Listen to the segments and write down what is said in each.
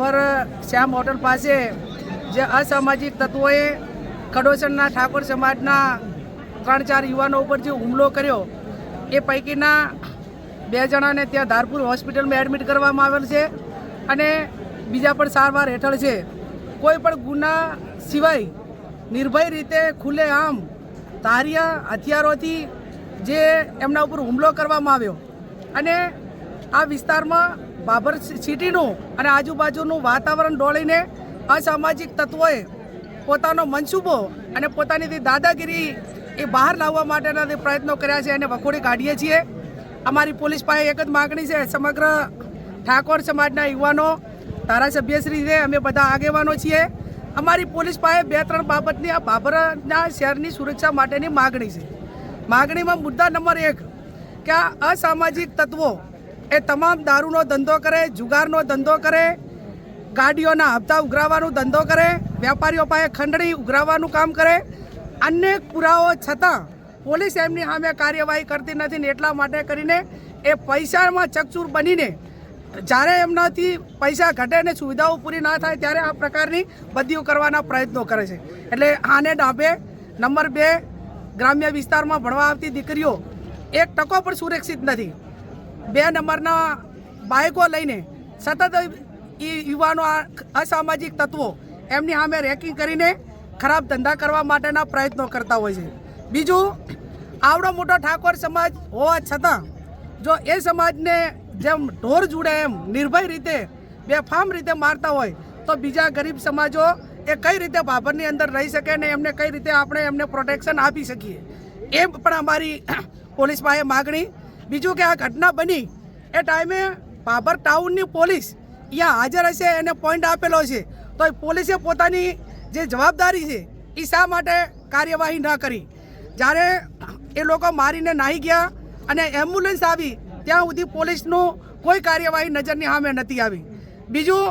બાભર શ્યામ hotel પાસે જે અસામાજિક તત્વોએ ખડોસણના ઠાકોર સમાજના 3-4 યુવાનો ઉપર જે હુમલો કર્યો એ પૈકીના 2 જણાને ત્યાં ધારપુર હોસ્પિટલમાં એડમિટ કરવામાં આવેલ છે અને બીજા પણ સારવાર હેઠળ છે. કોઈ પણ ગુના સિવાય નિર્ભય રીતે ખુલ્લેઆમ ધારિયા હથિયારોથી જે એમના ઉપર હુમલો કરવામાં આવ્યો અને આ વિસ્તારમાં બાબર સિટીનું અને આજુબાજુનું વાતાવરણ ડોળીને અસામાજિક તત્વોએ પોતાનો મનસૂબો અને પોતાની દાદાગીરી એ બહાર લાવવા માટેના પ્રયત્નો કર્યા છે અને વખોડી કાઢીએ છીએ. અમારી પોલીસ પાસે એક જ માગણી છે, સમગ્ર ઠાકોર સમાજના યુવાનો ધારાસભ્યશ્રી છે, અમે બધા આગેવાનો છીએ. અમારી પોલીસ પાસે 2-3 બાબતની આ બાબરના શહેરની સુરક્ષા માટેની માગણી છે. માગણીમાં મુદ્દા નંબર 1 કે આ અસામાજિક તત્વો એ તમામ દારૂનો ધંધો કરે, જુગારનો ધંધો કરે, ગાડીઓના હપ્તા ઉઘરાવવાનો ધંધો કરે, વેપારીઓ પાસે ખંડણી ઉઘરાવવાનું કામ કરે. અનેક પુરાવો છતાં પોલીસ એમની સામે કાર્યવાહી કરતી નથી ને એટલા માટે કરીને એ પૈસામાં ચકચૂર બનીને જ્યારે એમનાથી પૈસા ઘટે ને સુવિધાઓ પૂરી ના થાય ત્યારે આ પ્રકારની બદલીઓ કરવાના પ્રયત્નો કરે છે. એટલે આને ડાબે નંબર 2 ગ્રામ્ય વિસ્તારમાં ભણવા આવતી દીકરીઓ 1% પણ સુરક્ષિત નથી. 2 નંબરના બાઇકો લઈને સતત યુવાનો અસામાજિક તત્વો એમની સામે રેકિંગ કરીને ખરાબ ધંધા કરવા માટેના પ્રયત્નો કરતા હોય છે. બીજું, આવડો મોટો ઠાકોર સમાજ હોવા છતાં જો એ સમાજને જેમ ઢોર જુડે એમ નિર્ભય રીતે બેફામ રીતે મારતા હોય તો બીજા ગરીબ સમાજો એ કઈ રીતે બાબરની અંદર રહી શકે ને એમને કઈ રીતે આપણે એમને પ્રોટેક્શન આપી શકીએ એ પણ અમારી પોલીસ પાસે માગણી. બીજું કે આ ઘટના બની એ ટાઈમે બાબર ટાઉનની પોલીસ અહીંયા હાજર હશે એને પોઈન્ટ આપેલો છે તો પોલીસે પોતાની જે જવાબદારી છે એ શા માટે કાર્યવાહી ન કરી? જ્યારે એ લોકો મારીને નાહી ગયા અને એમ્બ્યુલન્સ આવી ત્યાં સુધી પોલીસનું કોઈ કાર્યવાહી નજરની સામે નથી આવી. બીજું,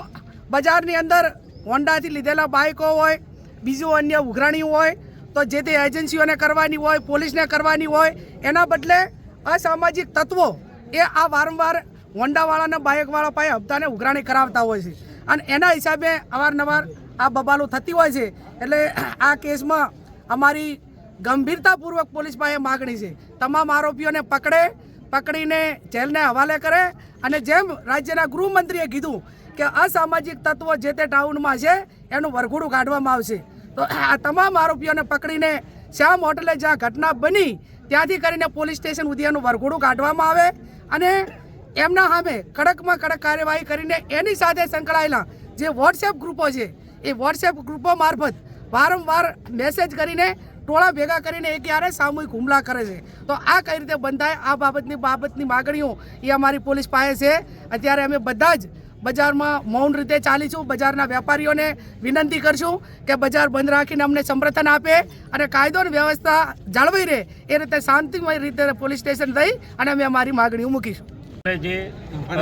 બજારની અંદર હોન્ડાથી લીધેલા બાઇકો હોય, બીજું અન્ય ઉઘરાણી હોય તો જે તે એજન્સીઓને કરવાની હોય, પોલીસને કરવાની હોય, એના બદલે અસામાજિક તત્વો એ આ વારંવાર હોન્ડાવાળાના બાઇકવાળા પાસે હપ્તાને ઉઘરાણી કરાવતા હોય છે અને એના હિસાબે અવારનવાર આ બબાલું થતી હોય છે. એટલે આ કેસમાં અમારી ગંભીરતાપૂર્વક પોલીસ પાસે માગણી છે, તમામ આરોપીઓને પકડીને જેલને હવાલે કરે અને જેમ રાજ્યના ગૃહમંત્રીએ કીધું કે અસામાજિક તત્વો જે તે ટાઉનમાં છે એનું વરઘોડું કાઢવામાં આવશે. તો આ તમામ આરોપીઓને પકડીને શ્યામ હોટલે જ્યાં ઘટના બની ત્યાંથી કરીને પોલીસ સ્ટેશન સુધી એનું વરઘોડું કાઢવામાં આવે અને એમના સામે કડકમાં કડક કાર્યવાહી કરીને એની સાથે સંકળાયેલા જે વોટ્સએપ ગ્રુપો છે એ વોટ્સએપ ગ્રુપો મારફત વારંવાર મેસેજ કરીને ટોળા ભેગા કરીને એ ક્યારે સામૂહિક હુમલા કરે છે. તો આ કઈ રીતે બંધ થાય આ બાબતની માગણીઓ એ અમારી પોલીસ પાસે છે. અત્યારે અમે બધા જ બજારમાં મૌન રીતે ચાલીશું. બજારના વેપારીઓને વિનંતી કરશું કે બજાર બંધ રાખીને અમને સમર્થન આપે અને કાયદો અને વ્યવસ્થા જાળવાઈ રહે એ રીતે શાંતિમય રીતે પોલીસ સ્ટેશન થઈ અને અમે અમારી માગણીઓ મૂકીશું. જે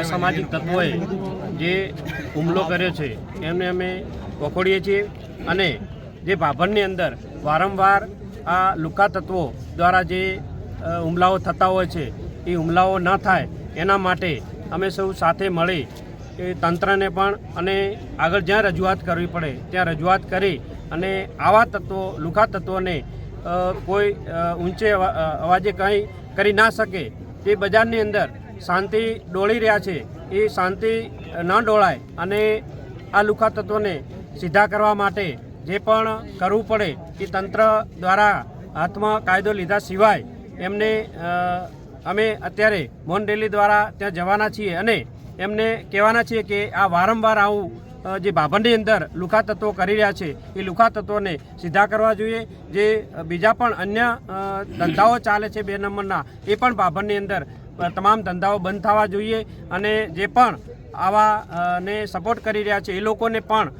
અસામાજિક તત્વોએ જે હુમલો કર્યો છે એમને અમે વખોડીએ છીએ અને જે બાભરની અંદર વારંવાર આ લુકા તત્વો દ્વારા જે હુમલાઓ થતા હોય છે એ હુમલાઓ ન થાય એના માટે અમે સૌ સાથે મળી એ તંત્રને પણ અને આગળ જ્યાં રજૂઆત કરવી પડે ત્યાં રજૂઆત કરી અને આવા તત્વો લુકા તત્વોને કોઈ ઊંચે અવાજે કંઈ કરી ના શકે તે બજારની અંદર શાંતિ ડોળી રહ્યા છે એ શાંતિ ન ડોળાય અને આ લુકા તત્વોને સીધા કરવા માટે જે પણ કરવું પડે એ તંત્ર દ્વારા હાથમાં કાયદો લીધા સિવાય એમને અમે અત્યારે મૌન રેલી દ્વારા ત્યાં જવાના છીએ અને એમને કહેવાના છીએ કે આ વારંવાર આવું જે બાભરની અંદર લુકા તત્વો કરી રહ્યા છે એ લુકા તત્વોને સીધા કરવા જોઈએ. જે બીજા પણ અન્ય ધંધાઓ ચાલે છે 2 નંબરના એ પણ બાભરની અંદર તમામ ધંધાઓ બંધ થવા જોઈએ અને જે પણ આવા ને સપોર્ટ કરી રહ્યા છે એ લોકોને પણ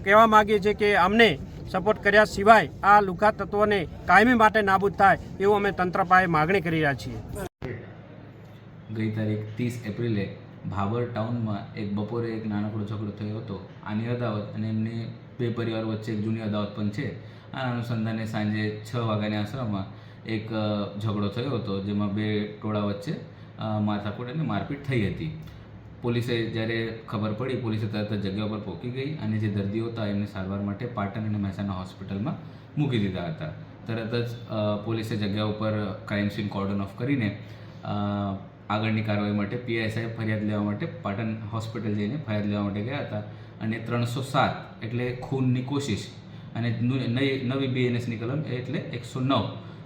કહેવા માગીએ છીએ કે અમને સપોર્ટ કર્યા સિવાય આ લુકા તત્વોને કાયમી માટે નાબૂદ થાય એવું અમે તંત્ર પાસે માગણી કરી રહ્યા છીએ. ગઈ તારીખ 30 એપ્રિલે ભાભર ટાઉનમાં બપોરે એક નાનકડો ઝઘડો થયો હતો. આની અદાવત અને એમની 2 પરિવાર વચ્ચે એક જૂની અદાવત પણ છે. આ અનુસંધાને સાંજે 6 વાગ્યાની આસપાસમાં એક ઝઘડો થયો હતો જેમાં 2 ટોળા વચ્ચે માથાકૂટ અને મારપીટ થઈ હતી. પોલીસે જ્યારે ખબર પડી, પોલીસે તરત જ જગ્યા ઉપર પહોંચી ગઈ અને જે દર્દીઓ હતા એમને સારવાર માટે પાટણ અને મહેસાણા હોસ્પિટલમાં મૂકી દીધા હતા. તરત જ પોલીસે જગ્યા ઉપર ક્રાઇમ સીન કોર્ડન ઓફ કરીને આગળની કાર્યવાહી માટે પીઆઈ સાહેબ ફરિયાદ લેવા માટે પાટણ હોસ્પિટલ જઈને ફરિયાદ લેવા માટે ગયા હતા અને 307 એટલે ખૂનની કોશિશ અને નવી બીએનએસની કલમ એટલે 109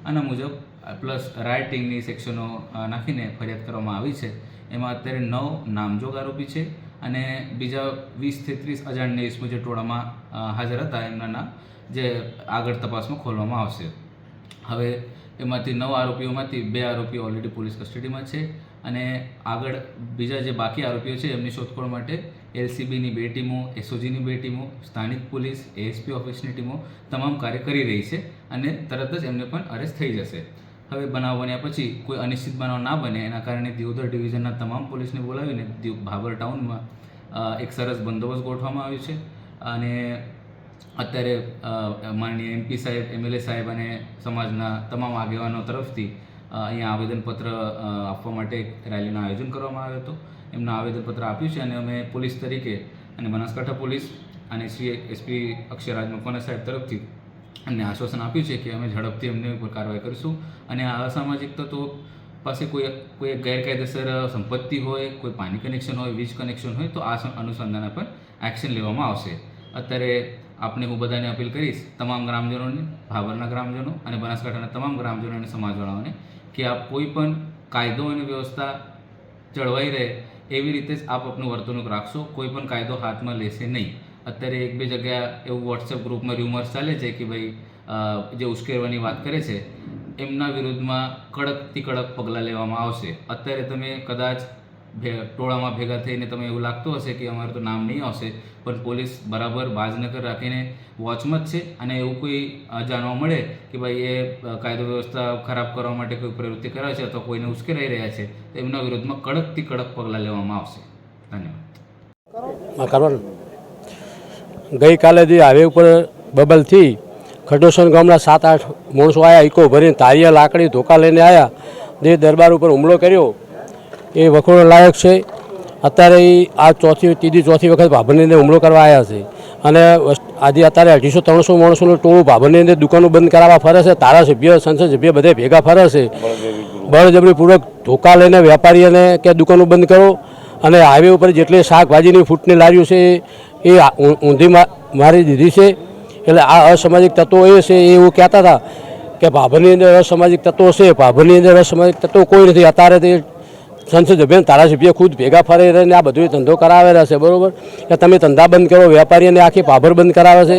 આના મુજબ પ્લસ રાઇટિંગની સેક્શનો નાખીને ફરિયાદ કરવામાં આવી છે. એમાં અત્યારે 9 નામજોગ આરોપી છે અને બીજા 20 થી 30 અજાણ્યા ઇસમો જે ટોળામાં હાજર હતા એમના નામ જે આગળ તપાસમાં ખોલવામાં આવશે. હવે એમાંથી 9 આરોપીઓમાંથી 2 આરોપીઓ ઓલરેડી પોલીસ કસ્ટડીમાં છે અને આગળ બીજા જે બાકી આરોપીઓ છે એમની શોધખોળ માટે એલસીબીની 2 ટીમો, એસઓજીની 2 ટીમો, સ્થાનિક પોલીસ, એએસપી ઓફિસની ટીમો તમામ કાર્ય કરી રહી છે અને તરત જ એમને પણ અરેસ્ટ થઈ જશે. હવે બનાવ બન્યા પછી કોઈ અનિશ્ચિત બનાવ ના બને એના કારણે દિયોદર ડિવિઝનના તમામ પોલીસને બોલાવીને ભાભર ટાઉનમાં એક સરસ બંદોબસ્ત ગોઠવવામાં આવ્યો છે અને અત્યારે માનનીય એમપી સાહેબ, એમએલએ સાહેબ અને સમાજના તમામ આગેવાનો તરફથી અહીંયા આવેદનપત્ર આપવા માટે એક રેલીનું આયોજન કરવામાં આવ્યું હતું. એમના આવેદનપત્ર આપ્યું છે અને અમે પોલીસ તરીકે અને બનાસકાંઠા પોલીસ અને શ્રી એસપી અક્ષયરાજ મકવાણા સાહેબ તરફથી એમને આશ્વાસન આપ્યું છે કે અમે ઝડપથી એમની ઉપર કાર્યવાહી કરીશું અને આ અસામાજિક તત્વો પાસે કોઈ ગેરકાયદેસર સંપત્તિ હોય, કોઈ પાણી કનેક્શન હોય, વીજ કનેક્શન હોય તો આ અનુસંધાને પણ એક્શન લેવામાં આવશે. અત્યારે આપણે હું બધાને અપીલ કરીશ, તમામ ગ્રામજનોને, ભાભરના ગ્રામજનો અને બનાસકાંઠાના તમામ ગ્રામજનો અને સમાજવાળાઓને કે આપ કોઈ પણ કાયદો અને વ્યવસ્થા જળવાઈ રહે એવી રીતે જ આપ આપનું વર્તણૂક રાખશો. કોઈ પણ કાયદો હાથમાં લેશે નહીં. અત્યારે 1-2 જગ્યા એવું વોટ્સએપ ગ્રુપમાં ર્યુમર્સ ચાલે છે કે ભાઈ જે ઉશ્કેરવાની વાત કરે છે એમના વિરુદ્ધમાં કડકથી કડક પગલાં લેવામાં આવશે. અત્યારે તમે કદાચ ટોળામાં ભેગા થઈને તમે એવું લાગતું હશે કે અમારું તો નામ નહીં આવશે, પણ પોલીસ બરાબર બાજનગર રાખીને વોચમાં જ છે અને એવું કોઈ જાણવા મળે કે ભાઈ એ કાયદો વ્યવસ્થા ખરાબ કરવા માટે કોઈ પ્રવૃત્તિ કરે છે અથવા કોઈને ઉશ્કેરાઈ રહ્યા છે તો એમના વિરુદ્ધમાં કડકથી કડક પગલાં લેવામાં આવશે. ધન્યવાદ. ગઈકાલે જે હાઈવે ઉપર બબલથી ખડોસણ ગામના 7-8 માણસો આવ્યા, ઇકો ભરીને તારીયા લાકડી ધોકા લઈને આવ્યા, જે દરબાર ઉપર હુમલો કર્યો એ વખોડો લાયક છે. અત્યારે આ ત્રીજી ચોથી વખત ભાભરની અંદર હુમલો કરવા આવ્યા છે અને આજે અત્યારે 250-300 માણસોનું ટોળું ભાભરની અંદર દુકાનો બંધ કરાવવા ફરે છે. ધારાસભ્ય, સંસદ સભ્ય બધે ભેગા ફરે છે, બળજબરીપૂર્વક ધોકા લઈને વેપારીઓને કે દુકાનો બંધ કરો અને હાઈવે ઉપર જેટલી શાકભાજીની ફૂટની લારીઓ છે એ ઊંધી મારી દીધી છે. એટલે આ અસામાજિક તત્વો એ છે એ એવું કહેતા હતા કે ભાભરની અંદર અસામાજિક તત્વો છે, ભાભરની અંદર અસામાજિક તત્વો કોઈ નથી. અત્યારે તે સંસદ સભ્ય, ધારાસભ્ય ખુદ ભેગા ફરી રહીને આ બધો ધંધો કરાવેલા છે. બરાબર કે તમે ધંધા બંધ કરો, વેપારીઓને આખી ભાભર બંધ કરાવે છે.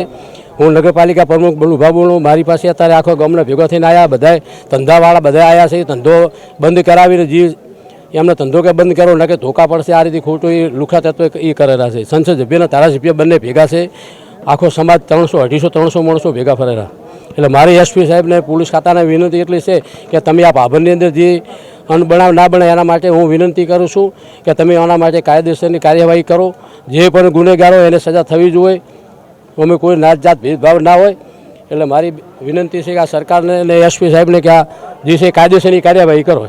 હું નગરપાલિકા પ્રમુખ ઉભા બોલું, મારી પાસે અત્યારે આખો ગામના ભેગા થઈને આવ્યા, બધા ધંધાવાળા બધા આવ્યા છે. ધંધો બંધ કરાવીને જે એમને ધંધો કે બંધ કરો ન કે ધોકા પડશે આ રીતે ખોટું એ લુખા તત્વો એ કરેલા છે. સંસદ સભ્યના ધારાસભ્ય બંને ભેગા છે, આખો સમાજ 250-300 માણસો ભેગા ફરેલા. એટલે મારી એસપી સાહેબને પોલીસ ખાતાને વિનંતી એટલી છે કે તમે આ ભાભરની અંદર જે અનબનાવ ના બને એના માટે હું વિનંતી કરું છું કે તમે આના માટે કાયદેસરની કાર્યવાહી કરો. જે પણ ગુનેગારો એને સજા થવી જોઈએ. અમે કોઈ નાત જાત ભેદભાવ ના હોય. એટલે મારી વિનંતી છે કે આ સરકારને અને એસપી સાહેબને કે આ જે છે કાયદેસરની કાર્યવાહી કરો.